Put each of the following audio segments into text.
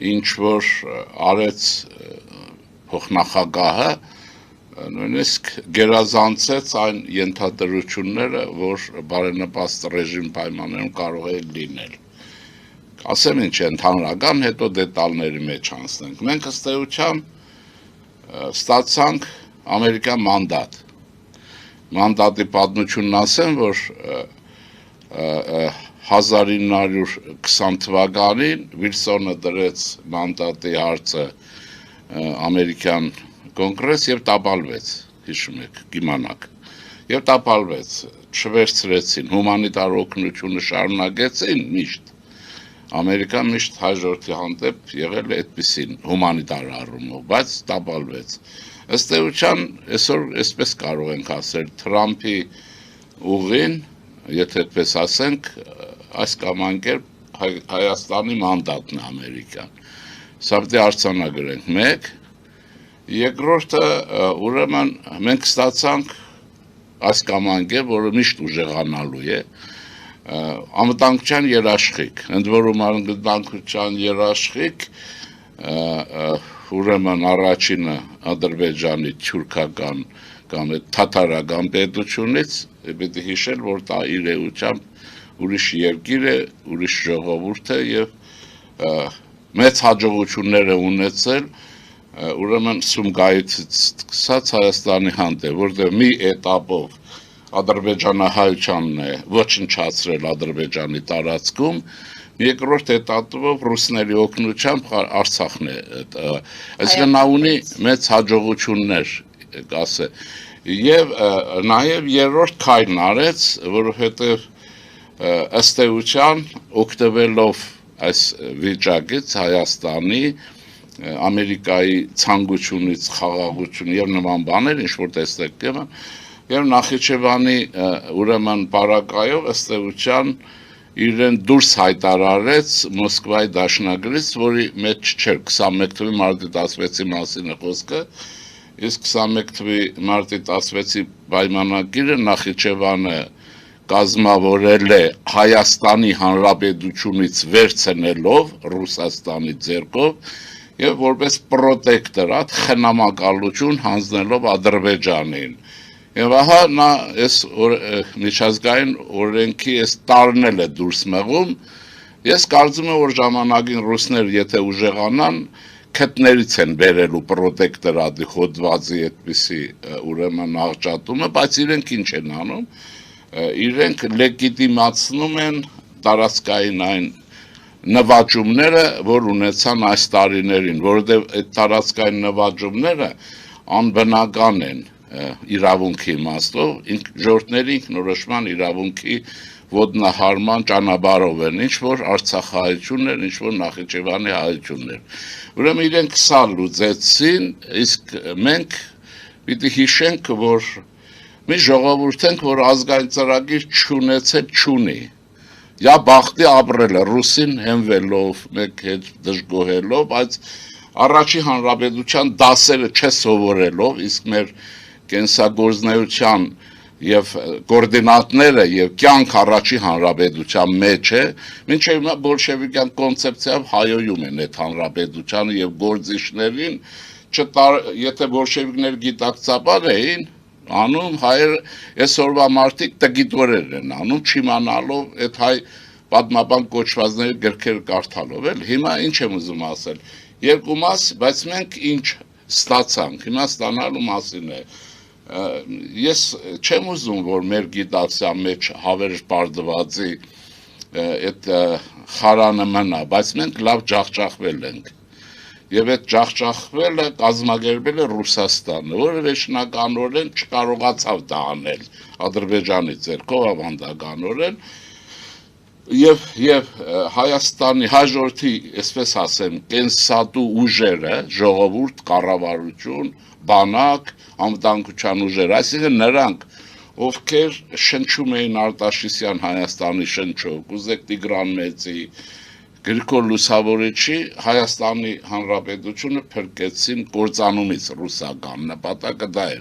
ինչ որ արեց փոխնախագահը, նույնիսկ գերազանցեց այն ենթադրությունները, որ բարենպաստ ռեժիմ պայմաններում կարող է լինել։ Ասեմ ինչ ընդհանրական, հետո դետալների մեջ անցնենք։ Մենք ըստ էության ստացանք ամերիկյան մանդատ։ Մանդատի պատմությունն ասեմ, որ 1920 թվականին Վիլսոնը դրեց մանդատի հարցը ամերիկյան կոնգրես եւ տապալվեց, հիշում եք, կիմանաք։ Եվ տապալվեց, չվերցրեցին, հումանիտար օգնությունը շարունակեցին միշտ։ Ամերիկան միշտ հայ ժողովրդի հանդեպ եղել է այդպիսին հումանիտար առումով, բայց տապալվեց։ Ըստ էության, այսօր այսպես կարող ենք ասել, Թրամփի ուղին, եթե այդպես ասենք, այս կամ այն կերպ Հայաստանի մանդատն է ամերիկյան։ Սա պետք է արձանագրենք 1, երկրորդը ուրեմն մենք ստացանք այս կամ այն կերպ, որը միշտ ուժեղանալու է, անվտանգության երաշխիք, ընդ որում անվտանգության երաշխիք ուրեմն առաջինը Ադրբեջանի թյուրքական կամ թաթարական պետությունից, պետք է հիշել, որ դա իր էությամբ ուրիշ երկիր է, ուրիշ ժողովուրդ է եւ մեծ հաջողություններ է ունեցել ուրեմն Սումգայիցից սկսած Հայաստանի հանդեպ, որտեղ մի էտապով ադրբեջանահայությանն է ոչնչացրել Ադրբեջանի տարածքում, երկրորդ էտապով ռուսների օգնությամբ Արցախն է, այսինքն նա ունի մեծ հաջողություններ, ասե, եւ նաեւ երրորդ քայլն արեց, որովհետեւ ըստ էության օգտվելով այս վիճակից Հայաստանի Ամերիկայի ցանկությունից խաղաղություն եւ նման բաներ, ինչ որ տեսեք եւ Նախիջևանի ուրեմն բարակայով ըստ էության իրեն դուրս հայտարարեց Մոսկվայի դաշնագրից, որի մեջ չէր 21 թվականի մարտի 16-ի մասին է խոսքը, իսկ 21 թվականի մարտի 16-ի պայմանագիրը Նախիջևանը կազմավորել է Հայաստանի Հանրապետությունից վերցնելով Ռուսաստանի ձեռքով եւ որպես պրոտեկտորատ խնամակալություն հանձնելով Ադրբեջանին։ Եվ ահա նա այս միջազգային օրենքի այս տարնել է դուրս մղում, ես կարծում եմ, որ ժամանակին ռուսները եթե ուժեղանան, քթներից են բերելու պրոտեկտորատի հոդվածի այդպիսի ուրեմն աղճատումը, բայց իրենք ինչ են անում, իրենք լեգիտիմացնում են տարածքային այն նվաճումները, որ ունեցան այս տարիներին, որովհետև այդ տարածքային նվաճումները անբնական են իրավունքի իմաստով, ժողովուրդների ինքնորոշման իրավունքի ոտնահարման ճանապարհով են, ինչ որ Արցախահայությունն էր, ինչ որ Նախիջևանի հայությունն էր։ Ուրեմն իրենք սա լուծեցին, իսկ մենք պիտի հիշենք, որ մի ժողովուրդ ենք, որ ազգային ծրագիր չունի։ Յա բախտի ապրել է ռուսին հենվելով, մեկ հետ դժգոհելով, բայց առաջի հանրապետության դասերը չսովորելով, իսկ մեր կենսագործնեության եւ կոորդինատները եւ կյանք առաջի հանրապետության մեջ է, մինչեւ հիմա բոլշևիկյան կոնցեպցիայով հայոյում են այդ հանրապետությանը եւ գործիչներին, եթե բոլշևիկներ գիտակցաբար էին, անում հայեր այսօրվա մարդիկ տգիտորեր են անում, չիմանալով այդ հայ պատմական կոչվածների գրքերը կարդալով, էլ հիմա ինչ եմ ուզում ասել, երկու մաս, բայց մենք ինչ ստացանք, հիմա ստանալու մասին է, ես չեմ ուզում, որ մեր գիտակցության մեջ հավերժ պարզվածի այդ խարանը մնա, բայց մենք լավ ջախջախվել ենք եւ այդ ջախջախվելը կազմակերպել է Ռուսաստանը, որը վերջնականորեն չկարողացավ դա անել Ադրբեջանի ձեռքով ավանդականորեն եւ Հայաստանի հաջորդի, այսպես ասեմ, կենսատու ուժերը, ժողովուրդ, կառավարություն, բանակ, անվտանգության ուժեր, այսինքն նրանք, ովքեր շնչում էին Արտաշիսյան Հայաստանի շնչով, կուզեք Տիգրան Մեծի, Գրիգոր Լուսավորիչի Հայաստանի Հանրապետությունը փրկեցին կործանումից ռուսական, նպատակը դա էր,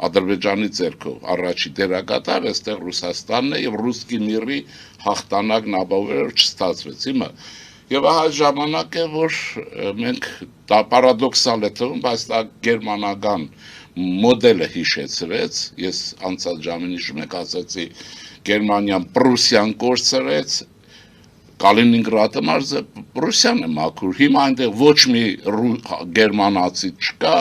Ադրբեջանի ձեռքով առաջի դերակատար այստեղ Ռուսաստանն է եւ ռուսկի միրի հաղթանակն ապավերով չստացվեց։ Հիմա Եվ ահա ժամանակ է, որ մենք դա պարադոքսալ է թվում, բայց դա գերմանական մոդելը հիշեցրեց, ես անցած ժամին հիշում եք ասացի Գերմանիան Պրուսիան կորցրեց, Կալինինգրադը մարզը Պրուսիան է մաքուր, հիմա այնտեղ ոչ մի գերմանացի չկա,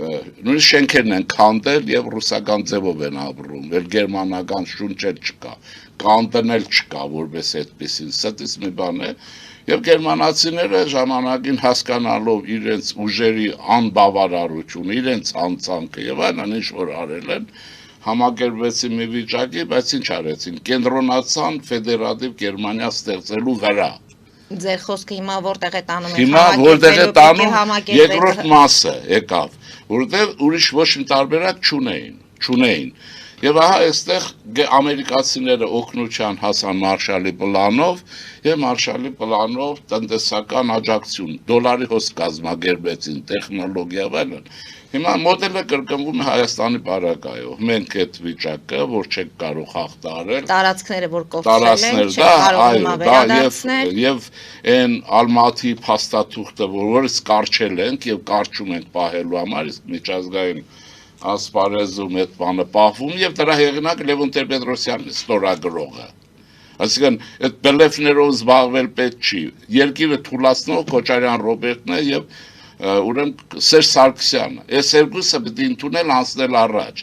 նույնիսկ շենքերն են քանդել եւ ռուսական ձևով են ապրում, էլ գերմանական շունչ չկա, կանտն էլ չկա, որպես այդպեսին, ստից մի բան է, եւ գերմանացիները ժամանակին հասկանալով իրենց ուժերի անբավարարությունը, իրենց անցանքը եւ այլն ինչ որ արել են, համակերպվեցին մի վիճակի, բայց ինչ արեցին, կենտրոնացան ֆեդերատիվ Գերմանիա ստեղծելու վրա։ Ձեր խոսքը հիմա որտեղ է տանում եք Հիմա որտեղ է տանում երկրորդ մասը եկավ, որտեղ ուրիշ ոչ մի տարբերակ չունեին։ Եվ ահա այստեղ ամերիկացիները օգնության հասան Մարշալի պլանով եւ Մարշալի պլանով տնտեսական աջակցություն, դոլարի հոսք կազմակերպեցին, տեխնոլոգիա այլն։ Հիմա մոդելը կրկնվում է Հայաստանի պարագայով։ Մենք այդ վիճակը, որ չենք կարող հաղթահարել, տարածքները որ կողքել են, չենք կարող հիմա վերադարձնել եւ այն Ալմատի փաստաթուղթը, որից կարճել ենք եւ կարճում ենք պահելու համար, իսկ միջազգային ասպարեզում այդ բանը պահվում եւ դրա հեղինակը Լևոն Տեր-Պետրոսյանն է, ստորագրողը։ Այսինքն այդ բելեֆներով զբաղվել պետք չի։ Երկիրը թուլացնող Քոչարյան Ռոբերտն է եւ ուրեմն Սերժ Սարգսյանը։ Այս երկուսը պետք է ընդունել անցնել առաջ։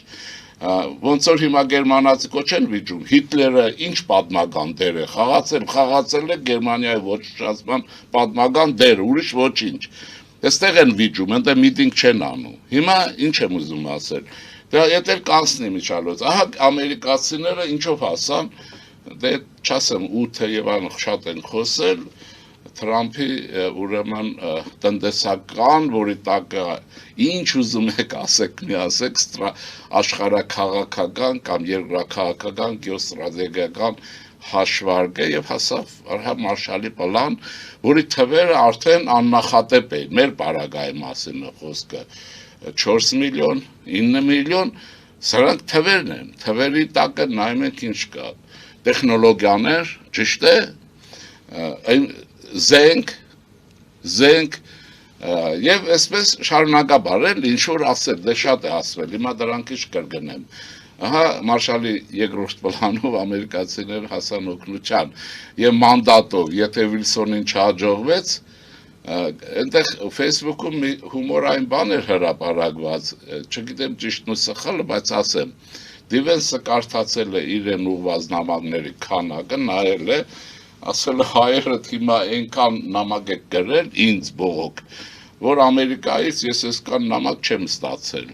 Ոնց որ հիմա գերմանացի կոչեն վիճում, Հիտլերը ինչ պատմական դեր է խաղացել է Գերմանիայի ոչնչացման պատմական դեր, ուրիշ ոչինչ։ Այստեղ են վիճում, այնտեղ միտինգ չեն անում։ Հիմա ինչ եմ ուզում ասել։ Դա եթե կանցնի միջալոց, ահա ամերիկացիները ինչով հասան, դե չասեմ 8 եւ այն շատ են խոսել Թրամփի ուրեմն տնտեսական, որի տակ ինչ ուզում եք ասեք, մի ասեք աշխարհաքաղաքական կամ երկրաքաղաքական գեոստրատեգիական հաշվարկը եւ հասավ Մարշալի պլան, որի թվերը արդեն աննախադեպ էին, մեր պարագայի մասին է խոսքը, 4 միլիոն, 9 միլիոն, սրանք թվերն են, թվերի տակը նայում ենք ինչ կա, տեխնոլոգիաներ, ճիշտ է, զենք, եւ այսպես շարունակաբար էլ ինչ որ ասել, դե շատ է ասվել, հիմա դրանք ինչ կրկնեմ։ Ահա Մարշալի երկրորդ պլանով ամերիկացիները հասան օգնության եւ մանդատով, եթե Վիլսոնին չհաջողվեց, այնտեղ Facebook-ում մի հումորային բան էր հրապարակված, չգիտեմ ճիշտն ու սխալը, բայց ասեմ, Դիվենսը կարդացել է իրեն ուղված նամակների քանակը, նայել է, ասել է հայերը հիմա այնքան նամակ եք գրել ինձ բողոք, որ Ամերիկայից ես այսքան նամակ չեմ ստացել։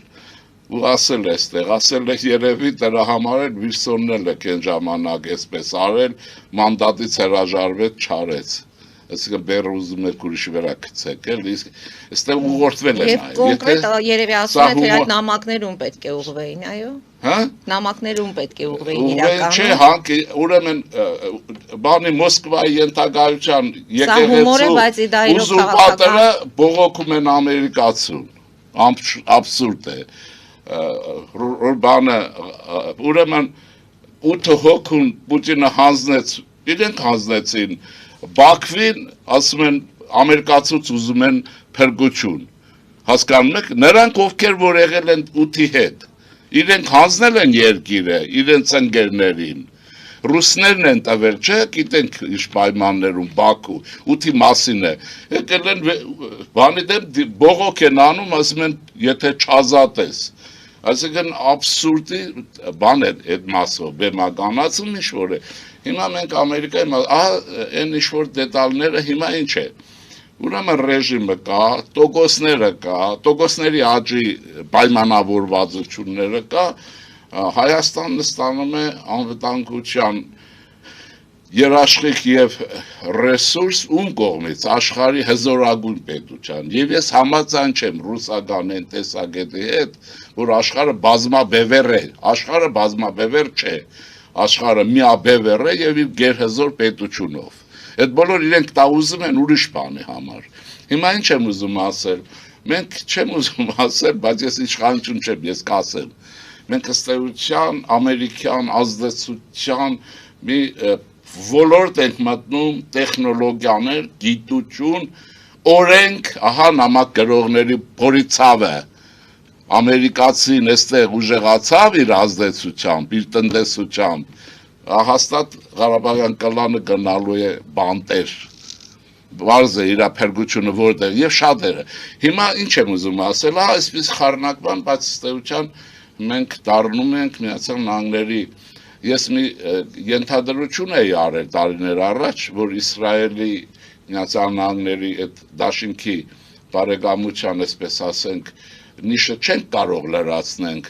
Ու ասել է այստեղ, ասել է երևի դրա համար էլ Վիլսոնն էլ է ժամանակ այսպես արել, մանդատից հրաժարվեց, չարեց։ Այսինքն բեռ ուզում եք ուրիշ վրա գցեք, էլ իսկ այստեղ ուղղորդվել է նայ։ Եվ կոնկրետ երևի ասում եք, թե այդ նամակներում պետք է ուղղվեին, այո։ Հա? Նամակներում պետք է ուղղվեին իրականում։ Չէ, հանք ուրեմն բանի Մոսկվայի ենթակայության եկեղեցու ուզուրպատորը բողոքում են ամերիկացուն։ Աբսուրդ է։ Բանը ուրեմն 8 հոգուն Պուտինը հանձնեց, իրենք հանձնեցին Բաքվին, ասում են ամերիկացուց ուզում են փրկություն։ Հասկանում եք, նրանք ովքեր որ եղել են 8-ի հետ, իրենք հանձնել են երկիրը, իրենց ընկերներին։ Ռուսներն են տվել, չէ, գիտենք ինչ պայմաններում Բաքու, 8-ի մասին է։ Եկել են բանի դեմ բողոք են անում, ասում են, եթե չազատես։ Այսինքն աբսուրդի բան է այդ մասով, բեմականացում ինչ որ է։ Հիմա մենք Ամերիկայի, ահա այն ինչ որ դետալները հիմա ինչ է։ Ուրեմն ռեժիմը կա, տոկոսները կա, տոկոսների աճի պայմանավորվածությունները կա, Հայաստանն ստանում է անվտանգության երաշխիք եւ ռեսուրս ում կողմից աշխարհի հզորագույն պետության եւ ես համաձայն չեմ ռուսական այն տեսակետի հետ որ աշխարհը բազմաբևեռ է աշխարհը բազմաբևեռ չէ աշխարհը միաբևեռ է եւ իր գերհզոր պետությունով այդ բոլոր իրենք դա ուզում են ուրիշ բանի համար հիմա ինչ եմ ուզում ասել մենք չեմ ուզում ասել բայց ես իշխանություն չեմ ես կասեմ մենք ըստ էության ամերիկյան ազդեցության մի ոլորտ ենք մտնում, տեխնոլոգիաներ, գիտություն, օրենք, ահա նամակ գրողների փորի ցավը ամերիկացին այստեղ ուժեղացավ իր ազդեցությամբ, իր տնտեսությամբ, հաստատ Ղարաբաղյան կլանը գնալու է բանտեր, բարձ է իր փրկությունը որտեղ եւ շատերը։ Հիմա ինչ եմ ուզում ասել, հա, այսպես խառնակման, բայց ըստեյության մենք դառնում ենք Միացյալ Նահանգների, ես մի ենթադրություն էի արել տարիներ առաջ, որ Իսրայելի Միացյալ Նահանգների այդ դաշինքի բարեկամության, այսպես ասենք, նիշը չենք կարող լրացնենք,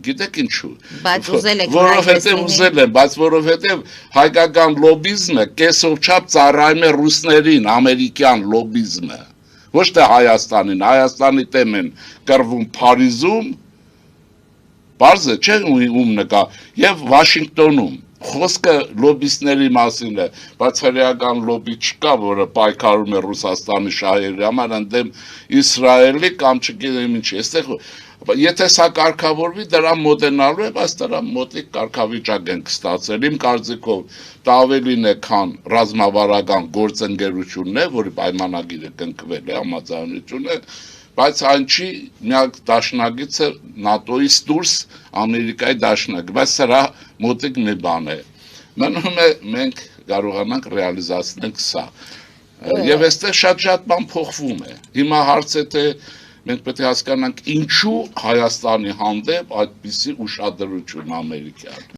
գիտեք ինչու, որովհետև ուզել են, բայց որովհետև հայկական լոբիզմը կեսով չափ ծառայում է ռուսներին, ամերիկյան լոբիզմը, ոչ թե Հայաստանին, Հայաստանի դեմ են կռվում Փարիզում, բարձ է, չէ ում նկա, եւ Վաշինգտոնում, խոսքը լոբիստների մասին է, բայց հրեական լոբի չկա, որը պայքարում է Ռուսաստանի շահերի համար ընդդեմ Իսրայելի կամ չգիտեմ ինչ, եթե սա կարգավորվի, դրան մոտենալու է, բայց դրան մոտիկ կարգավիճակ ենք ստացել, իմ կարծիքով դա ավելին է, քան ռազմավարական գործընկերությունն է, որի պայմանագիրը կնքվել է, համաձայնություն է, բայց այն չի միակ դաշնակիցը ՆԱՏՕ-ից դուրս Ամերիկայի դաշնակ, բայց սրա մոտիկ մի բան է։ Մնում է մենք կարողանանք ռեալիզացնել սա։ Եվ այստեղ շատ բան փոխվում է։ Հիմա հարցը թե մենք պետք է հասկանանք ինչու Հայաստանի հանդեպ այդպիսի ուշադրություն ամերիկյան։